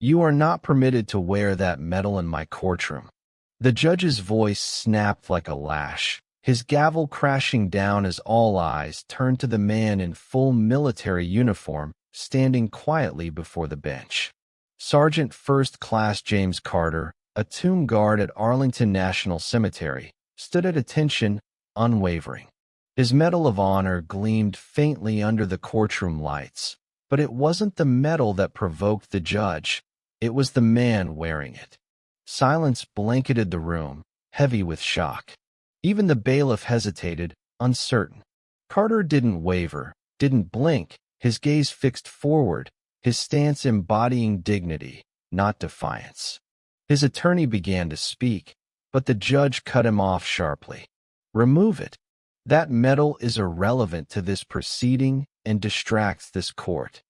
"You are not permitted to wear that medal in my courtroom." The judge's voice snapped like a lash, his gavel crashing down as all eyes turned to the man in full military uniform standing quietly before the bench. Sergeant First Class James Carter, a tomb guard at Arlington National Cemetery, stood at attention, unwavering. His Medal of Honor gleamed faintly under the courtroom lights, but it wasn't the medal that provoked the judge. It was the man wearing it. Silence blanketed the room, heavy with shock. Even the bailiff hesitated, uncertain. Carter didn't waver, didn't blink, his gaze fixed forward, his stance embodying dignity, not defiance. His attorney began to speak, but the judge cut him off sharply. "Remove it. That medal is irrelevant to this proceeding and distracts this court."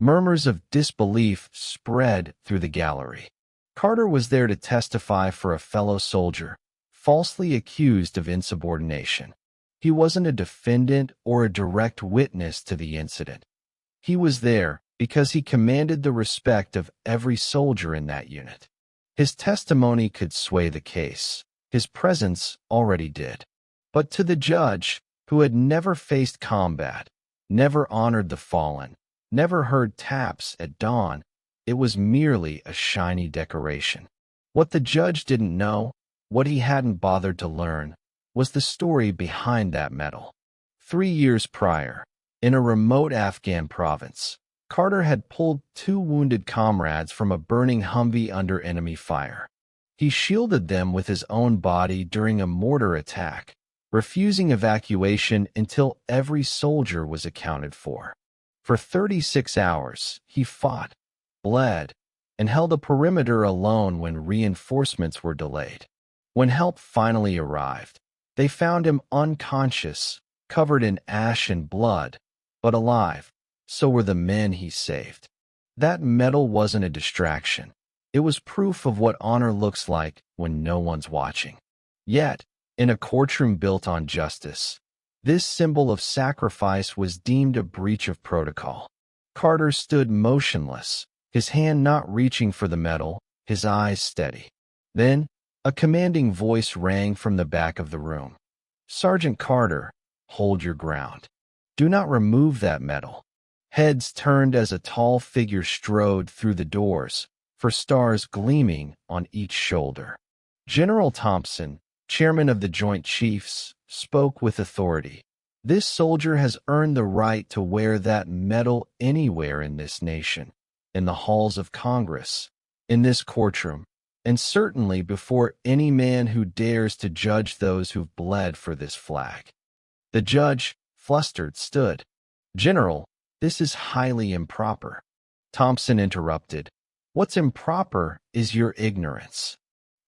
Murmurs of disbelief spread through the gallery. Carter was there to testify for a fellow soldier, falsely accused of insubordination. He wasn't a defendant or a direct witness to the incident. He was there because he commanded the respect of every soldier in that unit. His testimony could sway the case. His presence already did. But to the judge, who had never faced combat, never honored the fallen, never heard taps at dawn, it was merely a shiny decoration. What the judge didn't know, what he hadn't bothered to learn, was the story behind that medal. 3 years prior, in a remote Afghan province, Carter had pulled 2 wounded comrades from a burning Humvee under enemy fire. He shielded them with his own body during a mortar attack, refusing evacuation until every soldier was accounted for. For 36 hours, he fought, bled, and held a perimeter alone when reinforcements were delayed. When help finally arrived, they found him unconscious, covered in ash and blood, but alive. So were the men he saved. That medal wasn't a distraction. It was proof of what honor looks like when no one's watching. Yet, in a courtroom built on justice, this symbol of sacrifice was deemed a breach of protocol. Carter stood motionless, his hand not reaching for the medal, his eyes steady. Then, a commanding voice rang from the back of the room. "Sergeant Carter, hold your ground. Do not remove that medal." Heads turned as a tall figure strode through the doors, for stars gleaming on each shoulder. General Thompson, chairman of the Joint Chiefs, spoke with authority. "This soldier has earned the right to wear that medal anywhere in this nation, in the halls of Congress, in this courtroom, and certainly before any man who dares to judge those who've bled for this flag." The judge, flustered, stood. "General, this is highly improper." Thompson interrupted. "What's improper is your ignorance."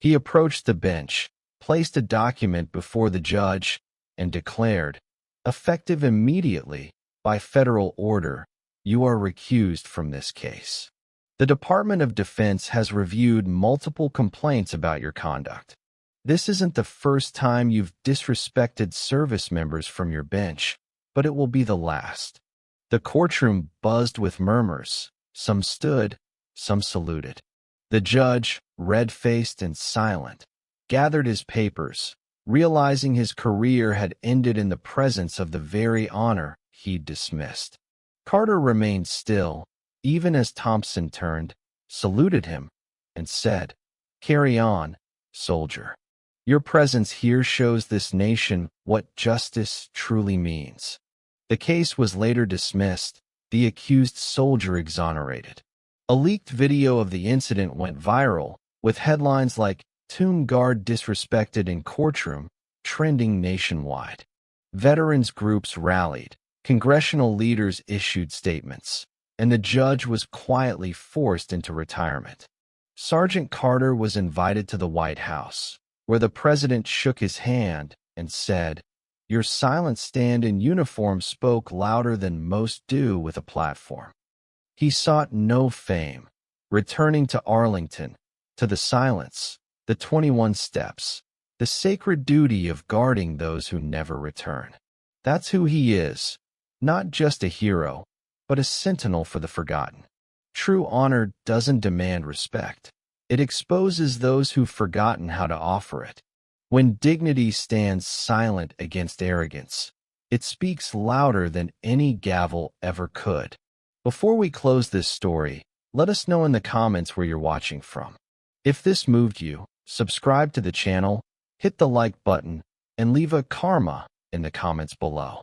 He approached the bench, placed a document before the judge, and declared, "Effective immediately, by federal order, you are recused from this case. The Department of Defense has reviewed multiple complaints about your conduct. This isn't the first time you've disrespected service members from your bench, but it will be the last." The courtroom buzzed with murmurs. Some stood, some saluted. The judge, red-faced and silent, gathered his papers, realizing his career had ended in the presence of the very honor he'd dismissed. Carter remained still, even as Thompson turned, saluted him, and said, "Carry on, soldier. Your presence here shows this nation what justice truly means." The case was later dismissed, the accused soldier exonerated. A leaked video of the incident went viral, with headlines like "Tomb Guard Disrespected in Courtroom" trending nationwide. Veterans groups rallied, congressional leaders issued statements, and the judge was quietly forced into retirement. Sergeant Carter was invited to the White House, where the president shook his hand and said, "Your silent stand in uniform spoke louder than most do with a platform." He sought no fame, returning to Arlington, to the silence, the 21 steps, the sacred duty of guarding those who never return. That's who he is, not just a hero, but a sentinel for the forgotten. True honor doesn't demand respect. It exposes those who've forgotten how to offer it. When dignity stands silent against arrogance, it speaks louder than any gavel ever could. Before we close this story, let us know in the comments where you're watching from. If this moved you, subscribe to the channel, hit the like button, and leave a karma in the comments below.